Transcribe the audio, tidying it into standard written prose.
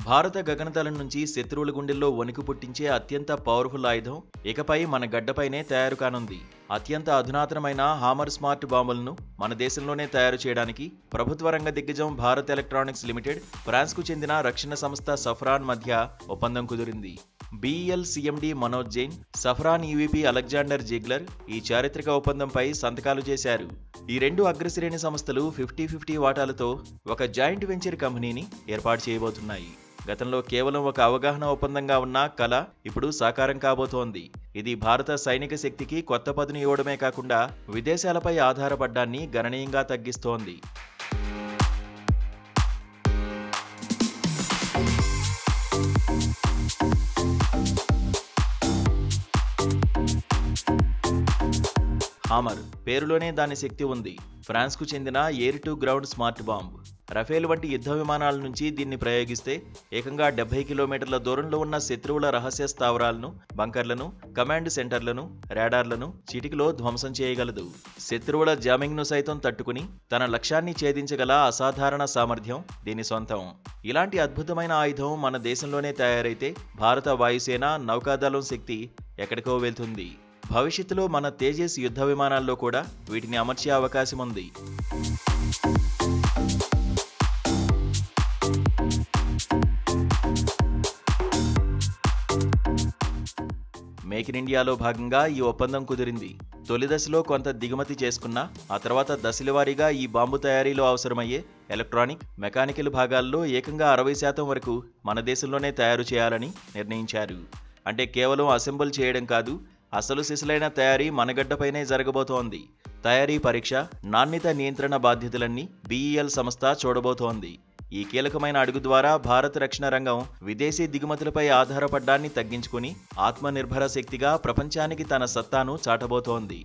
భారత గగనతలం నుంచి శత్రువుల గుండెల్లో వణుకు పుట్టించే అత్యంత పవర్ఫుల్ ఆయుధం ఇకపై మన గడ్డపైనే తయారు కానుంది. అత్యంత అధునాతనమైన హామర్ స్మార్ట్ బాంబులను మన దేశంలోనే తయారు చేయడానికి ప్రభుత్వ రంగ దిగ్గజం భారత్ ఎలక్ట్రానిక్స్ లిమిటెడ్, ఫ్రాన్స్కు చెందిన రక్షణ సంస్థ సఫ్రాన్ మధ్య ఒప్పందం కుదిరింది. BEL CMD Manoj Jain, saffron EVP Alexander Ziggler ఈ చారిత్రక ఒప్పందంపై సంతకాలు చేశారు. ఈ రెండు అగ్రశ్రేణి సంస్థలు 50-50 వాటాలతో ఒక జాయింట్ వెంచర్ కంపెనీని ఏర్పాటు చేయబోతున్నాయి. గతంలో కేవలం ఒక అవగాహన ఒప్పందంగా ఉన్న కళ ఇప్పుడు సాకారం కాబోతోంది. ఇది భారత సైనిక శక్తికి కొత్త పదును ఇవ్వడమే కాకుండా విదేశాలపై ఆధారపడ్డాన్ని గణనీయంగా తగ్గిస్తోంది. హామర్ పేరులోనే దాని శక్తి ఉంది. ఫ్రాన్స్కు చెందిన air to ground smart bomb. Rafale వంటి యుద్ధ విమానాల నుంచి దీన్ని ప్రయోగిస్తే ఏకంగా 70 కిలోమీటర్ల దూరంలో ఉన్న శత్రువుల రహస్య స్థావరాలను, బంకర్లను, కమాండ్ సెంటర్లను, రాడార్లను చిటికలో ధ్వంసం చేయగలదు. శత్రువుల జామింగ్ను సైతం తట్టుకుని తన లక్ష్యాన్ని ఛేదించగల అసాధారణ సామర్థ్యం దీని సొంతం. ఇలాంటి అద్భుతమైన ఆయుధం మన దేశంలోనే తయారైతే భారత వాయుసేన, నౌకాదళం శక్తి ఎక్కడికో వెళ్తుంది. భవిష్యత్తులో మన తేజస్ యుద్ధ విమానాల్లో కూడా వీటిని అమర్చే అవకాశం ఉంది. మేక్ ఇన్ ఇండియాలో భాగంగా ఈ ఒప్పందం కుదిరింది. తొలి దశలో కొంత దిగుమతి చేసుకున్నా ఆ తర్వాత దశలవారీగా ఈ బాంబు తయారీలో అవసరమయ్యే ఎలక్ట్రానిక్, మెకానికల్ భాగాల్లో ఏకంగా 60% వరకు మన దేశంలోనే తయారు చేయాలని నిర్ణయించారు. అంటే కేవలం అసెంబుల్ చేయడం కాదు, అసలు సిసలైన తయారీ మనగడ్డపైనే జరగబోతోంది. తయారీ పరీక్ష, నాణ్యత నియంత్రణ బాధ్యతలన్నీ BEL సంస్థ చూడబోతోంది. ఈ కీలకమైన అడుగు ద్వారా భారత రక్షణ రంగం విదేశీ దిగుమతులపై ఆధారపడ్డాన్ని తగ్గించుకుని ఆత్మనిర్భర శక్తిగా ప్రపంచానికి తన సత్తాను చాటబోతోంది.